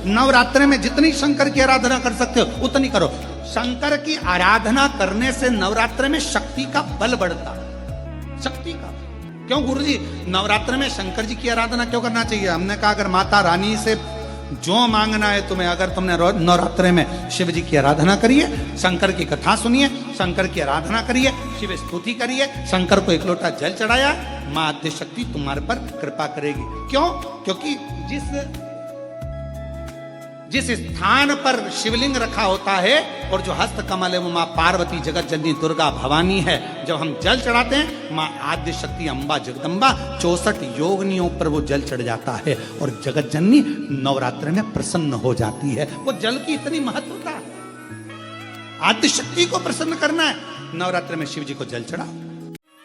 नवरात्रि में जितनी शंकर की आराधना कर सकते हो उतनी करो। शंकर की आराधना करने से नवरात्रि में शक्ति का बल बढ़ता है। शक्ति का क्यों गुरुजी नवरात्रि में शंकर जी की आराधना क्यों करना चाहिए? हमने कहा अगर माता रानी से जो मांगना है तुम्हें, अगर तुमने नवरात्रि में शिव जी की आराधना करिए, शंकर की कथा सुनिए, शंकर की आराधना करिए, शिव स्तुति करिए, शंकर को एक लोटा जल चढ़ाया, मां आद्य शक्ति तुम्हारे पर कृपा करेगी। क्यों? क्योंकि जिस स्थान पर शिवलिंग रखा होता है और जो हस्त कमल है वो मां पार्वती जगत जननी दुर्गा भवानी है। जब हम जल चढ़ाते हैं मां आद्य शक्ति अम्बा जगदम्बा 64 योगिनियों पर वो जल चढ़ जाता है और जगत जननी नवरात्र में प्रसन्न हो जाती है। वो जल की इतनी महत्वता है। आद्य शक्ति को प्रसन्न करना है, नवरात्र में शिव जी को जल चढ़ा।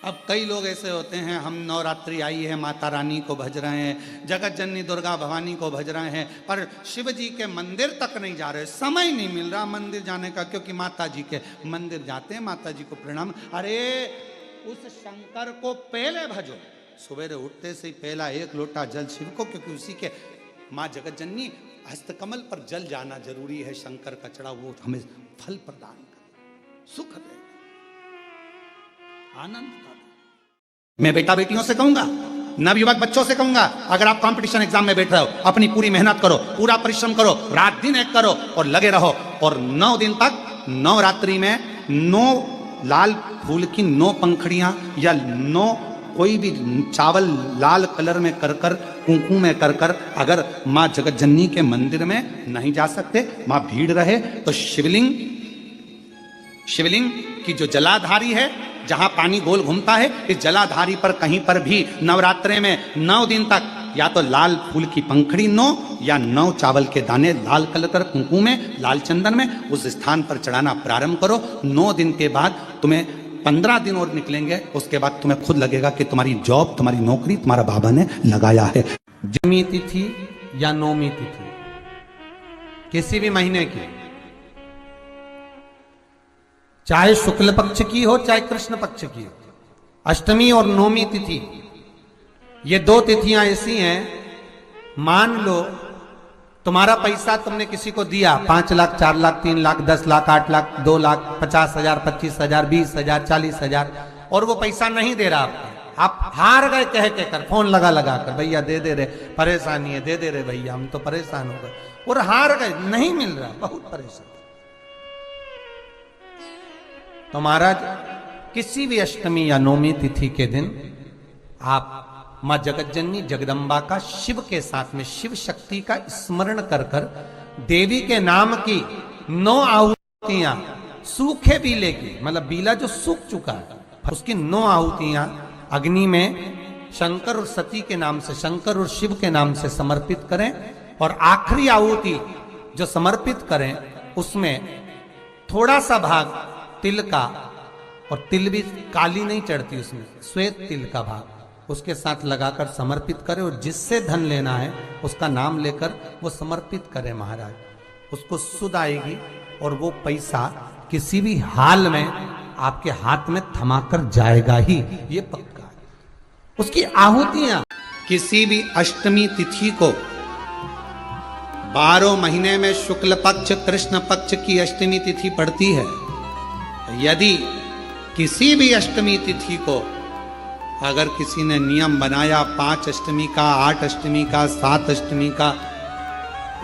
अब कई लोग ऐसे होते हैं, हम नवरात्रि आई है माता रानी को भज रहे हैं, जगत जननी दुर्गा भवानी को भज रहे हैं, पर शिव जी के मंदिर तक नहीं जा रहे, समय नहीं मिल रहा मंदिर जाने का, क्योंकि माता जी के मंदिर जाते हैं, माता जी को प्रणाम। अरे उस शंकर को पहले भजो, सवेरे उठते से ही पहला एक लोटा जल शिव को, क्योंकि उसी के माँ जगत जननी हस्तकमल पर जल जाना जरूरी है। शंकर का चढ़ा वो हमें फल प्रदान करे, सुख दे, आनंद का। मैं बेटा बेटियों से कहूंगा, नवयुवक बच्चों से कहूंगा, अगर आप कंपटीशन एग्जाम में बैठ रहे हो, अपनी पूरी मेहनत करो, पूरा परिश्रम करो, रात दिन एक करो और लगे रहो, और 9 दिन तक नवरात्रि में 9 लाल फूल की 9 पंखड़ियां या 9 कोई भी चावल लाल कलर में कर कर, कुंकू में कर कर, अगर माँ जगत जननी के मंदिर में नहीं जा सकते, माँ भीड़ रहे, तो शिवलिंग की जो जलाधारी है, जहां पानी गोल घूमता है, इस जलाधारी पर कहीं पर भी नवरात्रे में 9 दिन तक या तो लाल फूल की पंखड़ी 9 या 9 चावल के दाने लाल कलर कर कुंकू में, लाल चंदन में उस स्थान पर चढ़ाना प्रारंभ करो। 9 दिन के बाद तुम्हें 15 दिन और निकलेंगे, उसके बाद तुम्हें खुद लगेगा कि तुम्हारी जॉब, तुम्हारी नौकरी तुम्हारा बाबा ने लगाया है। जमी तिथि या नौमी तिथि किसी भी महीने की, चाहे शुक्ल पक्ष की हो चाहे कृष्ण पक्ष की हो, अष्टमी और नौमी तिथि ये 2 तिथियां ऐसी हैं, मान लो तुम्हारा पैसा तुमने किसी को दिया, 5 लाख 4 लाख 3 लाख 10 लाख 8 लाख 2 लाख 50,000 25,000 20,000 40,000 और वो पैसा नहीं दे रहा आपको, आप हार गए कह के कर, फोन लगा कर, भैया दे दे रहे, परेशानी है, दे दे रहे भैया, हम तो परेशान हो गए, और हार गए, नहीं मिल रहा, बहुत परेशान। तो महाराज किसी भी अष्टमी या नौमी तिथि के दिन आप मां जगत जननी जगदम्बा का शिव के साथ में शिव शक्ति का स्मरण कर कर देवी के नाम की 9 आहुतियां, सूखे बीले की, मतलब बीला जो सूख चुका है उसकी 9 आहुतियां अग्नि में शंकर और सती के नाम से, शंकर और शिव के नाम से समर्पित करें, और आखिरी आहुति जो समर्पित करें उसमें थोड़ा सा भाग तिल का, और तिल भी काली नहीं चढ़ती उसमें, श्वेत तिल का भाग उसके साथ लगाकर समर्पित करें, और जिससे धन लेना है उसका नाम लेकर वो समर्पित करें महाराज, उसको सुध आएगी और वो पैसा किसी भी हाल में आपके हाथ में थमाकर जाएगा ही, ये पक्का है। उसकी आहुतियां किसी भी अष्टमी तिथि को 12 महीने में शुक्ल पक्ष कृष्ण पक्ष की अष्टमी तिथि पड़ती है। यदि किसी भी अष्टमी तिथि को अगर किसी ने नियम बनाया 5 अष्टमी का, 8 अष्टमी का, 7 अष्टमी का,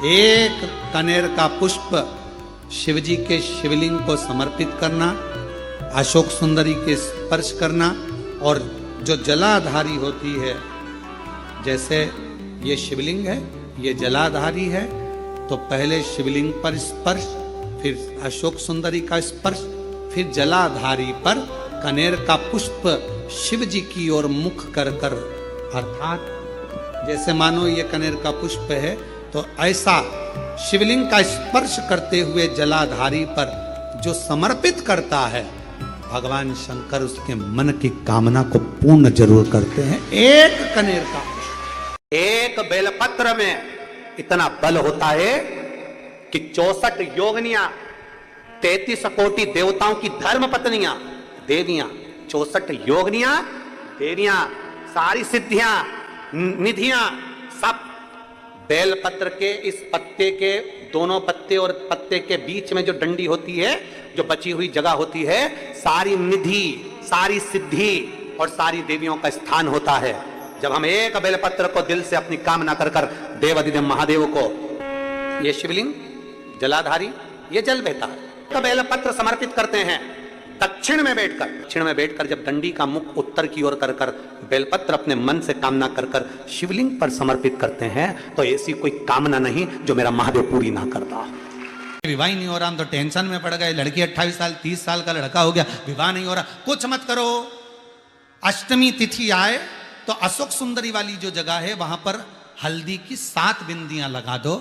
1 कनेर का पुष्प शिवजी के शिवलिंग को समर्पित करना, अशोक सुंदरी के स्पर्श करना, और जो जलाधारी होती है, जैसे ये शिवलिंग है, ये जलाधारी है, तो पहले शिवलिंग पर स्पर्श, फिर अशोक सुंदरी का स्पर्श, फिर जलाधारी पर कनेर का पुष्प शिव जी की ओर मुख कर कर, अर्थात जैसे मानो ये कनेर का पुष्प है, तो ऐसा शिवलिंग का स्पर्श करते हुए जलाधारी पर जो समर्पित करता है, भगवान शंकर उसके मन की कामना को पूर्ण जरूर करते हैं। 1 कनेर का पुष्प, 1 बेलपत्र में इतना बल होता है कि 64 योगिनियां, 33 कोटि देवताओं की धर्म पत्नियां, देवियां, 64 योगिनियां, देवियां, सारी सिद्धियां, निधियां, सब बेलपत्र के इस पत्ते के दोनों पत्ते और पत्ते के बीच में जो डंडी होती है, जो बची हुई जगह होती है, सारी निधि, सारी सिद्धि और सारी देवियों का स्थान होता है। जब हम एक बेलपत्र को दिल से अपनी कामना कर कर देवाधिदेव महादेव को, ये शिवलिंग जलाधारी, ये जल बहता है, बेलपत्र समर्पित करते हैं दक्षिण में बैठकर जब डंडी का मुख उत्तर की ओर कर कर बेलपत्र अपने मन से कामना कर कर शिवलिंग पर समर्पित करते हैं, तो ऐसी कोई कामना नहीं जो मेरा महादेव पूरी ना करता। विवाह ही नहीं हो रहा, हम तो टेंशन में पड़ गए, लड़की 28 साल 30 साल का लड़का हो गया, विवाह नहीं हो रहा, कुछ मत करो। अष्टमी तिथि आए तो अशोक सुंदरी वाली जो जगह है वहां पर हल्दी की 7 बिंदियां लगा दो,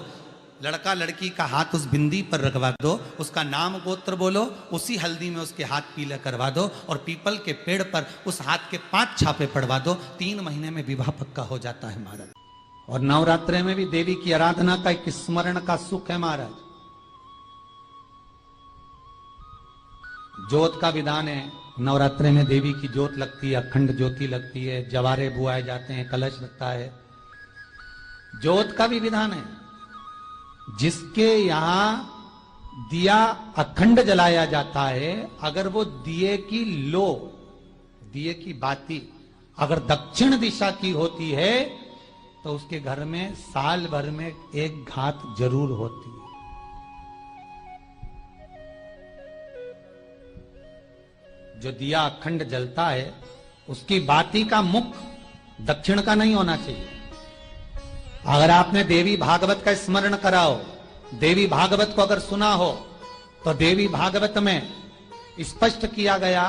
लड़का लड़की का हाथ उस बिंदी पर रखवा दो, उसका नाम गोत्र बोलो, उसी हल्दी में उसके हाथ पीले करवा दो और पीपल के पेड़ पर उस हाथ के 5 छापे पड़वा दो, 3 महीने में विवाह पक्का हो जाता है महाराज। और नवरात्रे में भी देवी की आराधना का एक स्मरण का सुख है महाराज। ज्योत का विधान है, नवरात्रे में देवी की ज्योत लगती है, अखंड ज्योति लगती है, जवारे बुआए जाते हैं, कलश लगता है। ज्योत का भी विधान है, जिसके यहां दिया अखंड जलाया जाता है, अगर वो दिए की लो, दिए की बाती अगर दक्षिण दिशा की होती है तो उसके घर में साल भर में एक घात जरूर होती है। जो दिया अखंड जलता है उसकी बाती का मुख दक्षिण का नहीं होना चाहिए। अगर आपने देवी भागवत का स्मरण कराओ, देवी भागवत को अगर सुना हो, तो देवी भागवत में स्पष्ट किया गया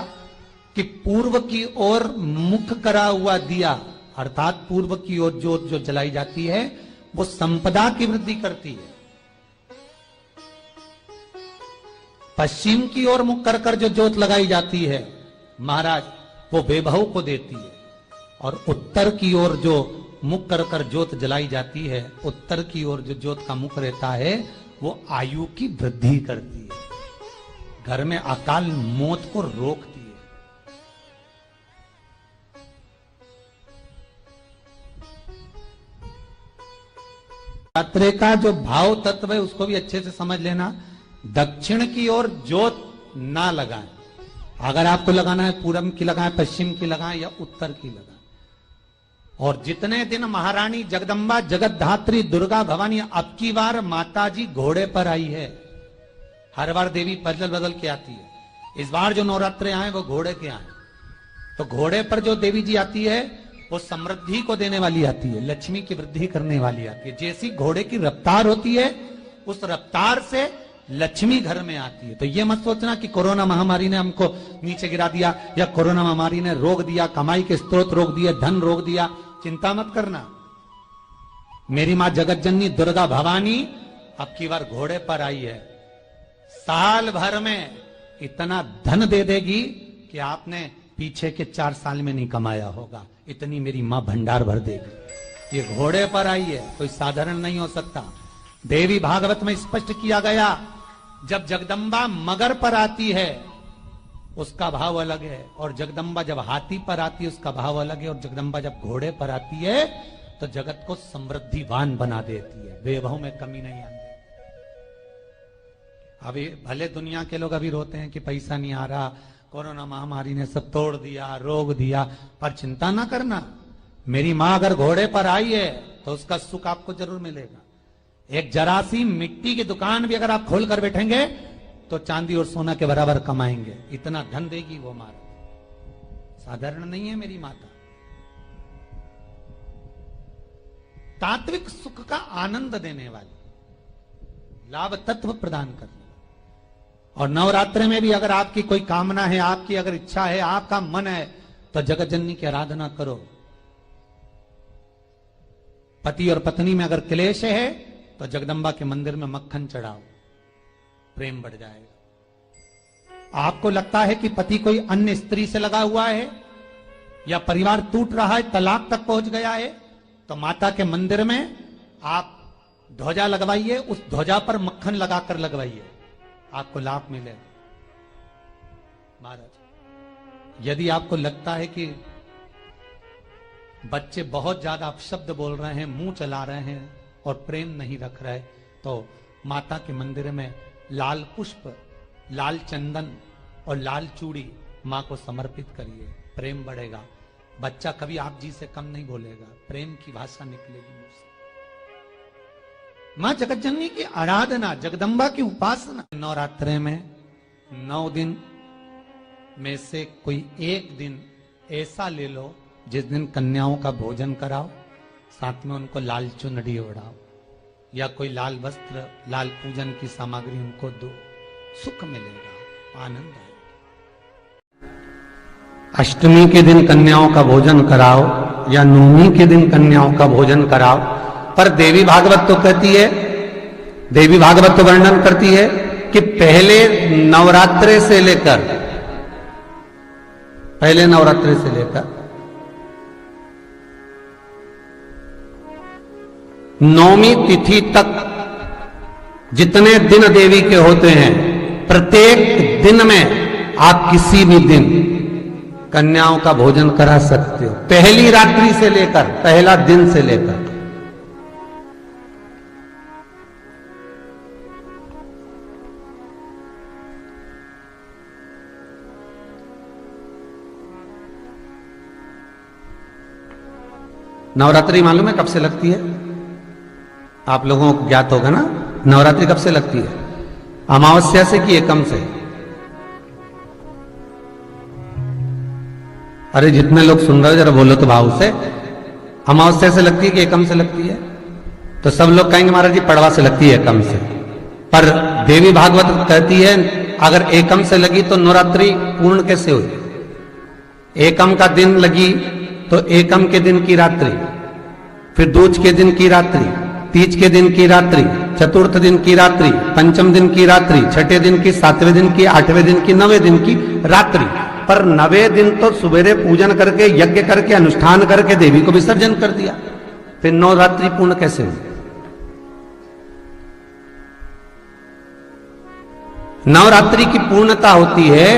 कि पूर्व की ओर मुख करा हुआ दिया, अर्थात पूर्व की ओर ज्योत जो जलाई जाती है वो संपदा की वृद्धि करती है। पश्चिम की ओर मुख कर कर जो ज्योत लगाई जाती है महाराज, वो वैभव को देती है। और उत्तर की ओर जो मुख कर कर ज्योत जलाई जाती है, उत्तर की ओर जो ज्योत का मुख रहता है वो आयु की वृद्धि करती है, घर में अकाल मौत को रोकती है। रात्रि का जो भाव तत्व है उसको भी अच्छे से समझ लेना। दक्षिण की ओर ज्योत ना लगाएं, अगर आपको लगाना है पूरब की लगाएं, पश्चिम की लगाएं या उत्तर की लगाएं। और जितने दिन महारानी जगदम्बा जगतधात्री दुर्गा भवानी, अब की बार माता जी घोड़े पर आई है, हर बार देवी बदल बदल के आती है, इस बार जो नवरात्रे आए वो घोड़े के आए। तो घोड़े पर जो देवी जी आती है वो समृद्धि को देने वाली आती है, लक्ष्मी की वृद्धि करने वाली आती है। जैसी घोड़े की रफ्तार होती है उस रफ्तार से लक्ष्मी घर में आती है। तो ये मत सोचना कि कोरोना महामारी ने हमको नीचे गिरा दिया या कोरोना महामारी ने रोक दिया, कमाई के स्रोत रोक दिए, धन रोक दिया, चिंता मत करना। मेरी मां जगत जननी दुर्गा भवानी अब की बार घोड़े पर आई है, साल भर में इतना धन दे देगी कि आपने पीछे के 4 साल में नहीं कमाया होगा, इतनी मेरी मां भंडार भर देगी। ये घोड़े पर आई है, कोई साधारण नहीं हो सकता। देवी भागवत में स्पष्ट किया गया, जब जगदम्बा मगर पर आती है उसका भाव अलग है, और जगदम्बा जब हाथी पर आती है उसका भाव अलग है, और जगदम्बा जब घोड़े पर आती है तो जगत को समृद्धिवान बना देती है, वैभव में कमी नहीं आती। अभी भले दुनिया के लोग अभी रोते हैं कि पैसा नहीं आ रहा, कोरोना महामारी ने सब तोड़ दिया, रोक दिया, पर चिंता ना करना, मेरी मां अगर घोड़े पर आई है तो उसका सुख आपको जरूर मिलेगा। एक जरा सी मिट्टी की दुकान भी अगर आप खोल कर बैठेंगे तो चांदी और सोना के बराबर कमाएंगे, इतना धन देगी वो मारा, साधारण नहीं है मेरी माता। तात्विक सुख का आनंद देने वाली, लाभ तत्व प्रदान करने वाली। और नवरात्रि में भी अगर आपकी कोई कामना है, आपकी अगर इच्छा है, आपका मन है, तो जगत जननी की आराधना करो। पति और पत्नी में अगर क्लेश है तो जगदम्बा के मंदिर में मक्खन चढ़ाओ, प्रेम बढ़ जाएगा। आपको लगता है कि पति कोई अन्य स्त्री से लगा हुआ है या परिवार टूट रहा है, तलाक तक पहुंच गया है, तो माता के मंदिर में आप ध्वजा लगवाइए, उस ध्वजा पर मक्खन लगाकर लगवाइए, आपको लाभ मिलेगा। महाराज, यदि आपको लगता है कि बच्चे बहुत ज्यादा अपशब्द बोल रहे हैं, मुंह चला रहे हैं, और प्रेम नहीं रख रहे तो माता के मंदिर में लाल पुष्प, लाल चंदन और लाल चूड़ी माँ को समर्पित करिए, प्रेम बढ़ेगा। बच्चा कभी आप जी से कम नहीं बोलेगा, प्रेम की भाषा निकलेगी मुंह से। माँ जगतजननी की आराधना, जगदम्बा की उपासना। नवरात्रे में 9 दिन में से कोई एक दिन ऐसा ले लो जिस दिन कन्याओं का भोजन कराओ, साथ में उनको लाल चुनरी ओढ़ाओ या कोई लाल वस्त्र, लाल पूजन की सामग्री उनको दो, सुख मिलेगा, आनंद आएगा। अष्टमी के दिन कन्याओं का भोजन कराओ या नवमी के दिन कन्याओं का भोजन कराओ, पर देवी भागवत तो कहती है, देवी भागवत तो वर्णन करती है कि पहले नवरात्रे से लेकर नौमी तिथि तक जितने दिन देवी के होते हैं, प्रत्येक दिन में आप किसी भी दिन कन्याओं का भोजन करा सकते हो, पहली रात्रि से लेकर, पहला दिन से लेकर। नवरात्रि मालूम है कब से लगती है? आप लोगों को ज्ञात होगा ना, नवरात्रि कब से लगती है? अमावस्या से कि एकम से? अरे जितने लोग सुन रहे हो जरा बोलो तो भाव से। अमावस्या से लगती है कि एकम से लगती है? तो सब लोग कहेंगे महाराज जी पड़वा से लगती है, एकम से। पर देवी भागवत कहती है अगर एकम से लगी तो नवरात्रि पूर्ण कैसे हुई? एकम का दिन लगी तो एकम के दिन की रात्रि, फिर दूज के दिन की रात्रि, तीज के दिन की रात्रि, चतुर्थ दिन की रात्रि, पंचम दिन की रात्रि, छठे दिन की, सातवें दिन की, आठवें दिन की, 9वें दिन की रात्रि। पर 9वें दिन तो सुबेरे पूजन करके, यज्ञ करके, अनुष्ठान करके देवी को विसर्जन कर दिया, फिर नवरात्रि पूर्ण कैसे हुई? नवरात्रि की पूर्णता होती है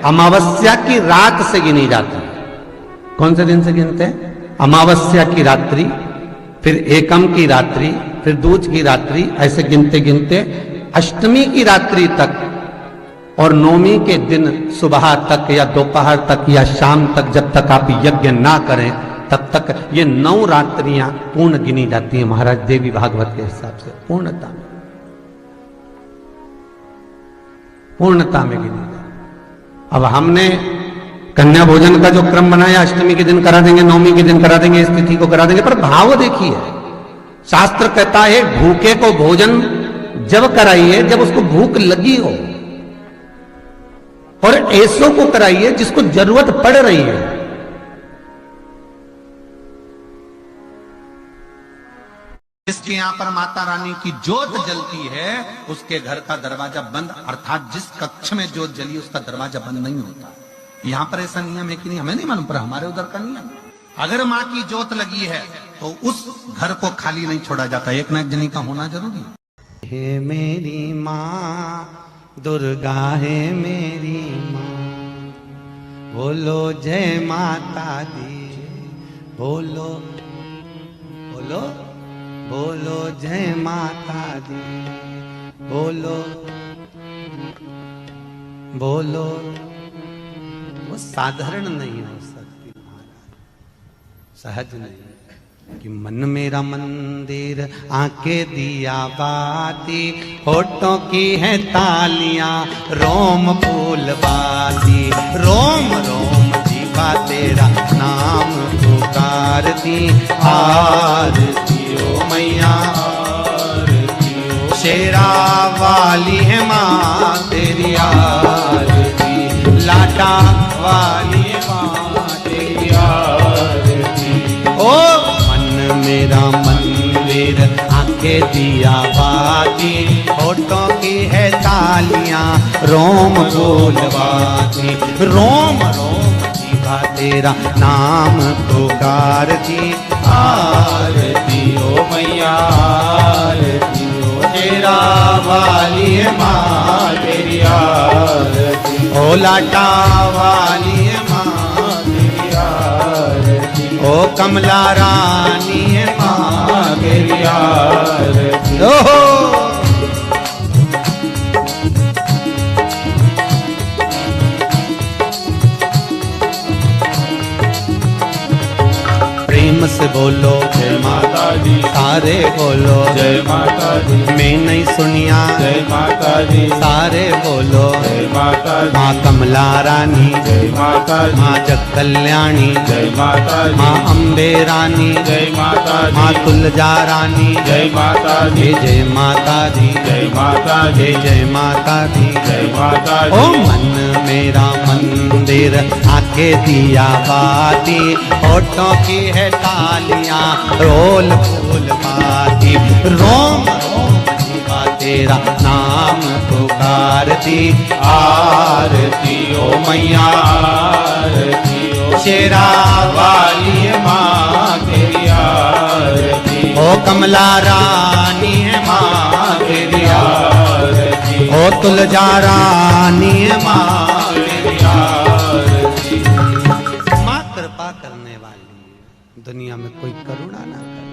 अमावस्या की रात से गिनी जाती है। कौन से दिन से गिनते हैं? अमावस्या की रात्रि, फिर एकम की रात्रि, फिर दूज की रात्रि, ऐसे गिनते गिनते अष्टमी की रात्रि तक और नौमी के दिन सुबह तक या दोपहर तक या शाम तक, जब तक आप यज्ञ ना करें तब तक ये 9 रात्रियां पूर्ण गिनी जाती हैं महाराज देवी भागवत के हिसाब से। पूर्णता में गिनी जाती। अब हमने कन्या भोजन का जो क्रम बनाया, अष्टमी के दिन करा देंगे, नवमी के दिन करा देंगे, इस तिथि को करा देंगे, पर भाव देखिए, शास्त्र कहता है भूखे को भोजन जब कराइए जब उसको भूख लगी हो, और ऐसों को कराइए जिसको जरूरत पड़ रही है। जिसके यहां पर माता रानी की जोत जलती है उसके घर का दरवाजा बंद, अर्थात जिस कक्ष में जोत जली उसका दरवाजा बंद नहीं होता। यहां पर ऐसा नियम है कि नहीं हमें नहीं मालूम, पर हमारे उधर का नियम, अगर माँ की जोत लगी है तो उस घर को खाली नहीं छोड़ा जाता, एक न एक जनी का होना जरूरी है। हे मेरी माँ दुर्गा है मेरी माँ, बोलो जय माता दी, बोलो बोलो बोलो जय माता दी, बोलो बोलो। वो साधारण नहीं हो सकती महाराज, सहज नहीं कि मन मेरा मंदिर, आंखें दिया बाती, होठों की है तालियां, रोम फूल बाती, रोम रोम जीवा तेरा नाम पुकारती, आरती ओ मैया आरती ओ, शेरा वाली है माँ तेरी आरती, लाटा वाली है माँ तेरी आरती। ओ मेरा मंदिर, आंखें दिया बाती, होठों की है तालियां, रोम फूलवाती, रोम रोम जीवा तेरा नाम पुकारती, आरती ओ मैया आरती ओ, तेरा वाली है माँ तेरी आरती, ओ लाटा वाली है माँ तेरी आरती, ओ ओ कमला रानी है माँ तेरी आरती। ओहो प्रेम से बोलो जय माता दी, सारे बोलो जय माता दी, मैं नहीं सुनिया जय माता दी, सारे बोलो जय माता दी, माँ कमला रानी जय माता दी, माँ जग कल्याणी जय माता दी, माँ अम्बे रानी जय माता माँ दी, तुलजा रानी जय माता दी, जय माता दी जय माता दी, जय माता दी जय माता ओ दी। मन मेरा मंदिर आके दिया बाती होठों की है तालियां रोल फूल बाती रोम रोम जीवा तेरा नाम पुकारती आरती ओ मैया आरती ओ शेरा वाली माँ तेरी आरती। ओ कमला रानी है माँ तेरी आरती ओ तुलजा रानी है माँ तेरी आरती। माँ कृपा करने वाली दुनिया में कोई करुणा ना करे।